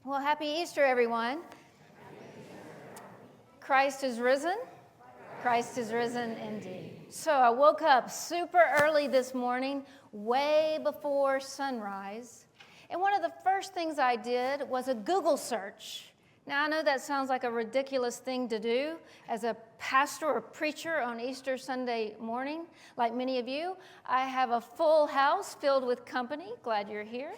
Well, happy Easter, everyone. Christ is risen. Christ is risen indeed. So I woke up super early this morning, way before sunrise. And one of the first things I did was a Google search. Now, I know that sounds like a ridiculous thing to do as a pastor or preacher on Easter Sunday morning. Like many of you, I have a full house filled with company. Glad you're here.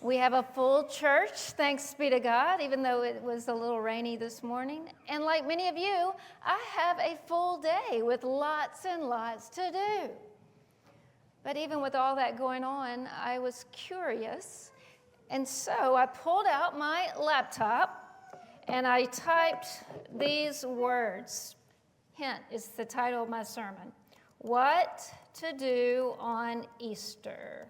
We have a full church, thanks be to God, even though it was a little rainy this morning. And like many of you, I have a full day with lots and lots to do. But even with all that going on, I was curious. And so I pulled out my laptop and I typed these words. Hint, it's the title of my sermon. What to do on Easter.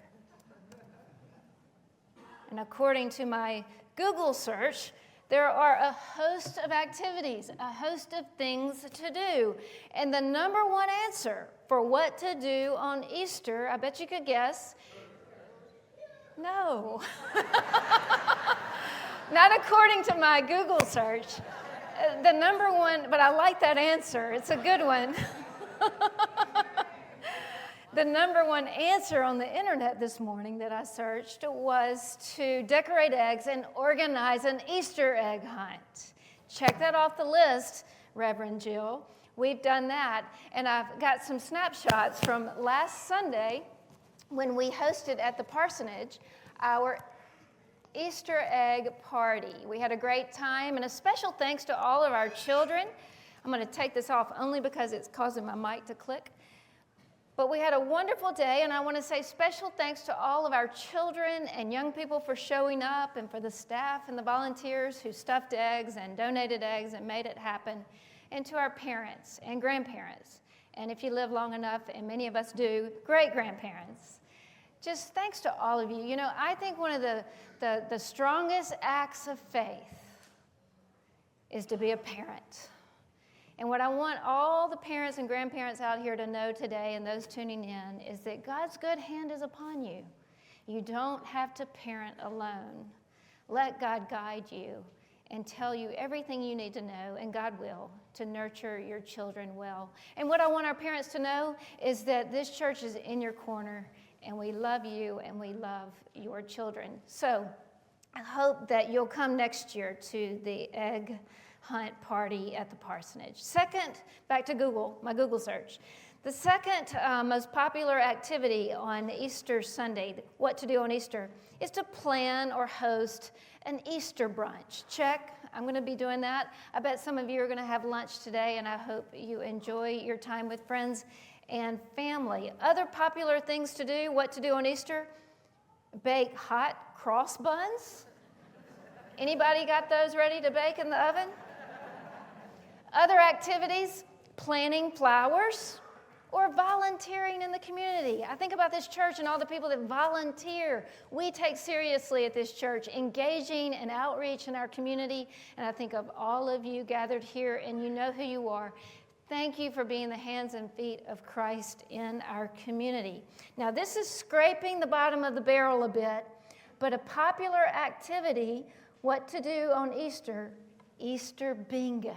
And according to my Google search, there are a host of activities, a host of things to do. And the number one answer for what to do on Easter, I bet you could guess, no. Not according to my Google search. The number one, but I like that answer. It's a good one. The number one answer on the internet this morning that I searched was to decorate eggs and organize an Easter egg hunt. Check that off the list, Reverend Jill. We've done that. And I've got some snapshots from last Sunday when we hosted at the parsonage our Easter egg party. We had a great time, and a special thanks to all of our children. I'm going to take this off only because it's causing my mic to click. But we had a wonderful day, and I want to say special thanks to all of our children and young people for showing up, and for the staff and the volunteers who stuffed eggs and donated eggs and made it happen, and to our parents and grandparents, and if you live long enough, and many of us do, great-grandparents. Just thanks to all of you. You know, I think one of the strongest acts of faith is to be a parent. And what I want all the parents and grandparents out here to know today, and those tuning in, is that God's good hand is upon you. You don't have to parent alone. Let God guide you and tell you everything you need to know, and God will, to nurture your children well. And what I want our parents to know is that this church is in your corner, and we love you, and we love your children. So I hope that you'll come next year to the egg hunt party at the parsonage. Second, back to Google, my Google search. The second most popular activity on Easter Sunday, what to do on Easter, is to plan or host an Easter brunch. Check, I'm going to be doing that. I bet some of you are going to have lunch today, and I hope you enjoy your time with friends and family. Other popular things to do, what to do on Easter, bake hot cross buns. Anybody got those ready to bake in the oven? Other activities, planting flowers or volunteering in the community. I think about this church and all the people that volunteer. We take seriously at this church engaging and outreach in our community. And I think of all of you gathered here, and you know who you are. Thank you for being the hands and feet of Christ in our community. Now, this is scraping the bottom of the barrel a bit, but a popular activity, what to do on Easter, Easter bingo.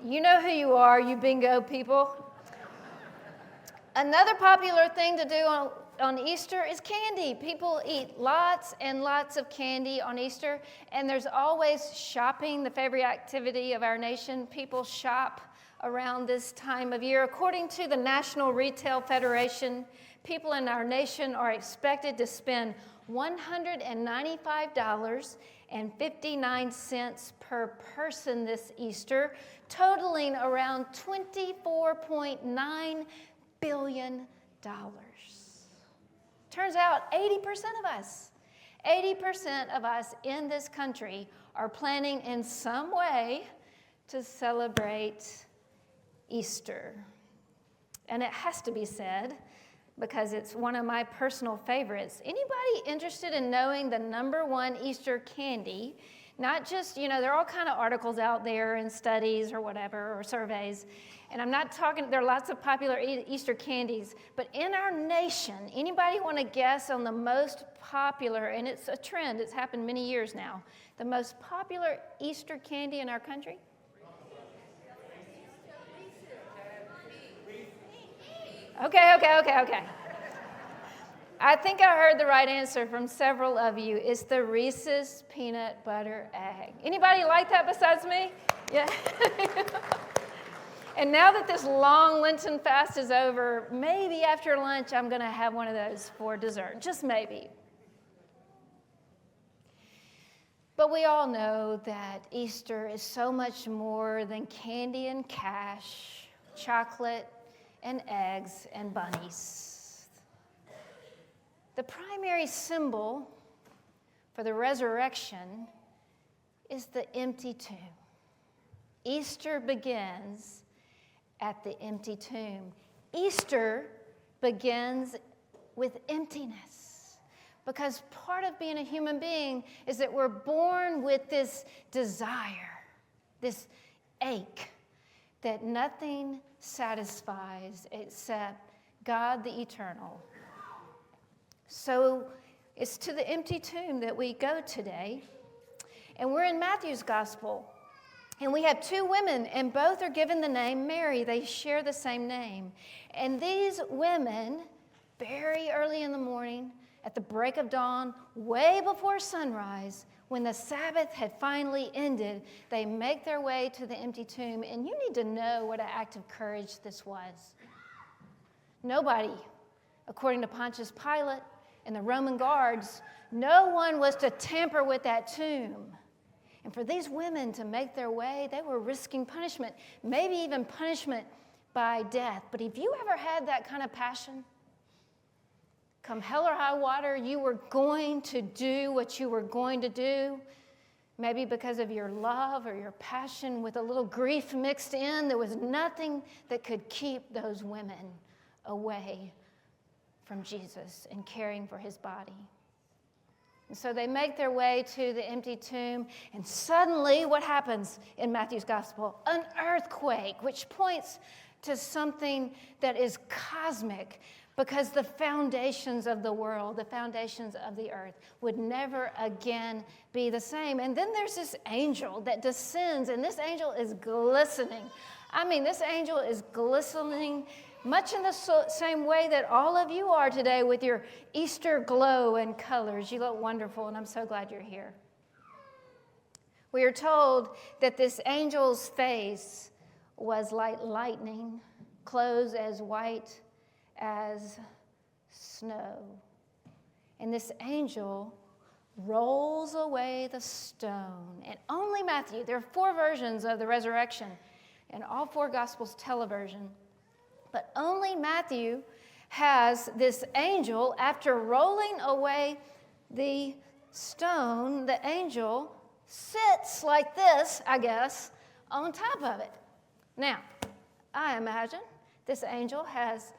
You know who you are, you bingo people. Another popular thing to do on Easter is candy. People eat lots and lots of candy on Easter, and there's always shopping, the favorite activity of our nation. People shop around this time of year. According to the National Retail Federation, people in our nation are expected to spend $195.59 per person this Easter, totaling around $24.9 billion. Turns out 80% of us in this country are planning in some way to celebrate Easter. And it has to be said, because it's one of my personal favorites. Anybody interested in knowing the number one Easter candy Not just, there are all kind of articles out there and studies or whatever, or surveys. And I'm not talking, there are lots of popular Easter candies. But in our nation, anybody want to guess on the most popular, and it's a trend, it's happened many years now, the most popular Easter candy in our country? Okay. I think I heard the right answer from several of you. It's the Reese's Peanut Butter Egg. Anybody like that besides me? Yeah. And now that this long Lenten fast is over, maybe after lunch I'm going to have one of those for dessert. Just maybe. But we all know that Easter is so much more than candy and cash, chocolate and eggs and bunnies. The primary symbol for the resurrection is the empty tomb. Easter begins at the empty tomb. Easter begins with emptiness, because part of being a human being is that we're born with this desire, this ache that nothing satisfies except God the eternal. So it's to the empty tomb that we go today. And we're in Matthew's gospel. And we have two women, and both are given the name Mary. They share the same name. And these women, very early in the morning, at the break of dawn, way before sunrise, when the Sabbath had finally ended, they make their way to the empty tomb. And you need to know what an act of courage this was. Nobody, according to Pontius Pilate and the Roman guards, no one was to tamper with that tomb. And for these women to make their way, they were risking punishment, maybe even punishment by death. But have you ever had that kind of passion? Come hell or high water, you were going to do what you were going to do, maybe because of your love or your passion with a little grief mixed in. There was nothing that could keep those women away from Jesus and caring for his body. And so they make their way to the empty tomb, and suddenly what happens in Matthew's gospel? An earthquake, which points to something that is cosmic, because the foundations of the world, the foundations of the earth, would never again be the same. And then there's this angel that descends, and this angel is glistening. This angel is glistening much in the same way that all of you are today with your Easter glow and colors. You look wonderful, and I'm so glad you're here. We are told that this angel's face was like lightning, clothes as white as snow. And this angel rolls away the stone. And only Matthew, there are 4 versions of the resurrection, and all 4 Gospels tell a version. But only Matthew has this angel, after rolling away the stone, the angel sits like this, I guess, on top of it. Now, I imagine this angel has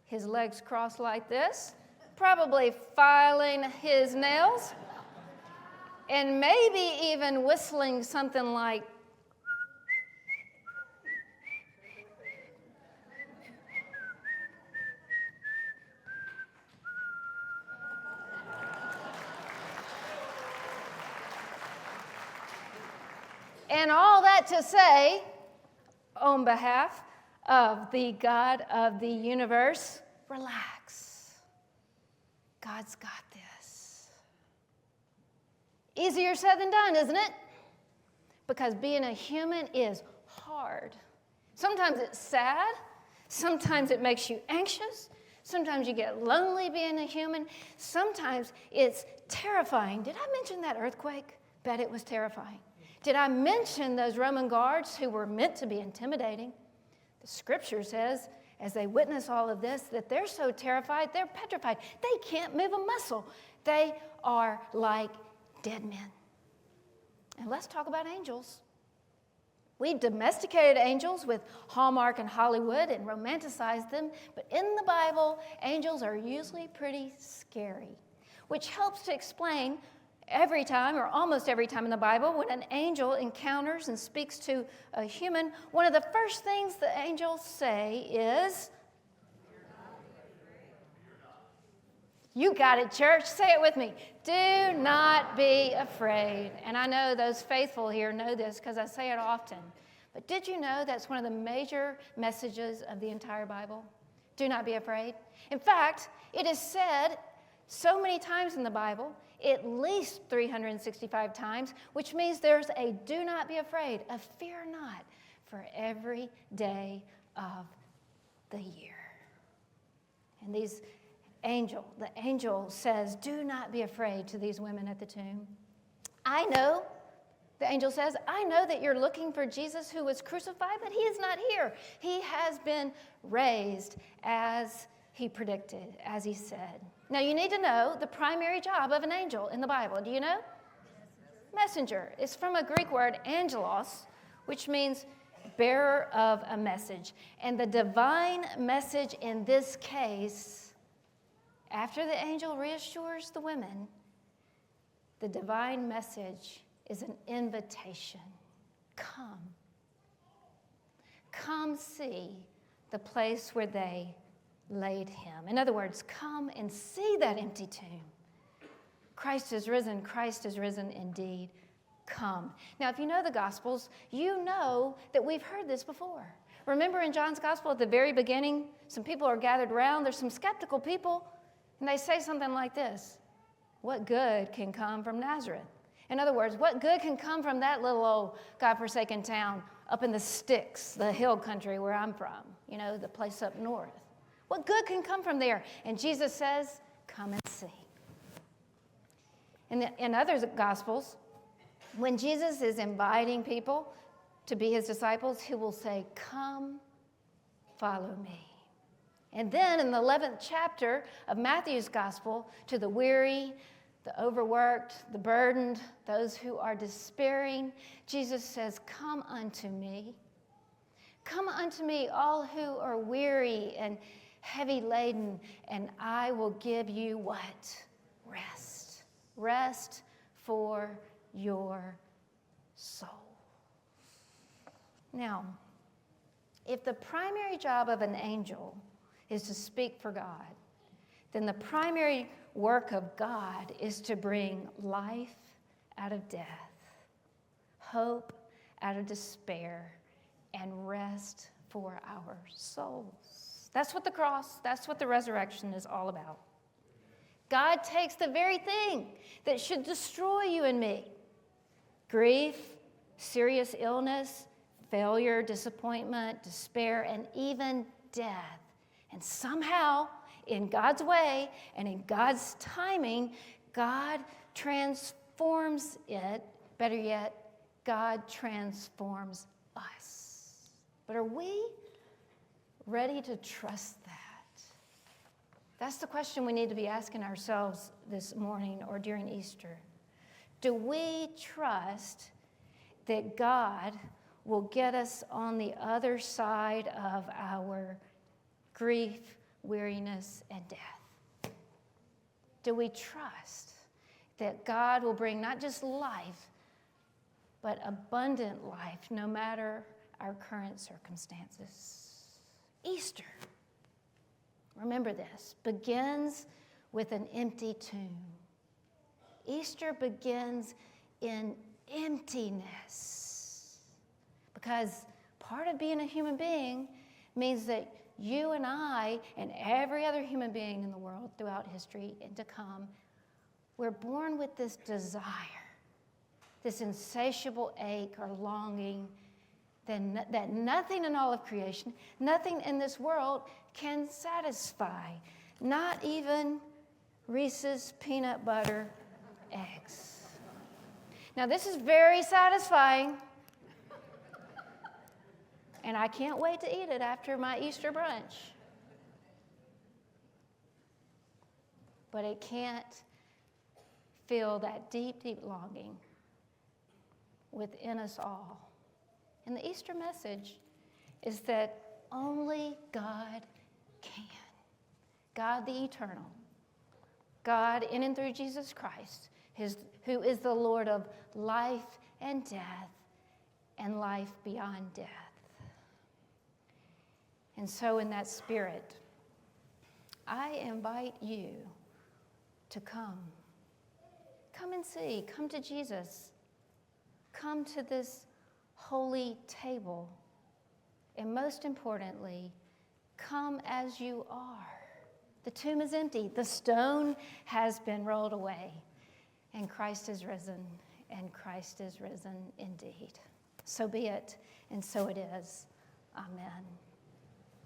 his legs crossed like this, probably filing his nails, and maybe even whistling something like, and all that to say, on behalf of the God of the universe, relax. God's got this. Easier said than done, isn't it? Because being a human is hard. Sometimes it's sad. Sometimes it makes you anxious. Sometimes you get lonely being a human. Sometimes it's terrifying. Did I mention that earthquake? Bet it was terrifying. Did I mention those Roman guards who were meant to be intimidating? The scripture says, as they witness all of this, that they're so terrified, they're petrified. They can't move a muscle. They are like dead men. And let's talk about angels. We've domesticated angels with Hallmark and Hollywood and romanticized them, but in the Bible, angels are usually pretty scary, which helps to explain Every time, or almost every time in the Bible, when an angel encounters and speaks to a human, one of the first things the angels say is, you got it, church. Say it with me. Do not be afraid. And I know those faithful here know this because I say it often. But did you know that's one of the major messages of the entire Bible? Do not be afraid. In fact, it is said so many times in the Bible, at least 365 times, which means there's a do not be afraid, a fear not, for every day of the year. And the angel says, do not be afraid to these women at the tomb. I know, the angel says, I know that you're looking for Jesus who was crucified, but he is not here. He has been raised as he predicted, as he said. Now, you need to know the primary job of an angel in the Bible. Do you know? Messenger. It's from a Greek word, angelos, which means bearer of a message. And the divine message in this case, after the angel reassures the women, the divine message is an invitation. Come. Come see the place where they laid him. In other words, come and see that empty tomb. Christ is risen. Christ is risen indeed. Come. Now, if you know the Gospels, you know that we've heard this before. Remember in John's Gospel at the very beginning, some people are gathered around. There's some skeptical people, and they say something like this: what good can come from Nazareth? In other words, what good can come from that little old God-forsaken town up in the sticks, the hill country where I'm from, the place up north? What good can come from there? And Jesus says, come and see. In other Gospels, when Jesus is inviting people to be his disciples, he will say, come, follow me. And then in the 11th chapter of Matthew's Gospel, to the weary, the overworked, the burdened, those who are despairing, Jesus says, come unto me. Come unto me, all who are weary and heavy laden, and I will give you what? Rest. Rest for your soul. Now, if the primary job of an angel is to speak for God, then the primary work of God is to bring life out of death, hope out of despair, and rest for our souls. That's what the cross, that's what the resurrection is all about. God takes the very thing that should destroy you and me, grief, serious illness, failure, disappointment, despair, and even death. And somehow, in God's way and in God's timing, God transforms it. Better yet, God transforms us. But are we ready to trust that? That's the question we need to be asking ourselves this morning or during Easter. Do we trust that God will get us on the other side of our grief, weariness, and death? Do we trust that God will bring not just life, but abundant life, no matter our current circumstances? Easter, remember this, begins with an empty tomb. Easter begins in emptiness, because part of being a human being means that you and I and every other human being in the world throughout history and to come, we're born with this desire, this insatiable ache or longing that nothing in all of creation, nothing in this world can satisfy, not even Reese's peanut butter eggs. Now, this is very satisfying, and I can't wait to eat it after my Easter brunch. But it can't fill that deep, deep longing within us all. And the Easter message is that only God can. God the eternal, God in and through Jesus Christ, who is the Lord of life and death and life beyond death. And so in that spirit, I invite you to come. Come and see. Come to Jesus. Come to this holy table. And most importantly, come as you are. The tomb is empty. The stone has been rolled away. And Christ is risen. And Christ is risen indeed. So be it, and so it is. Amen.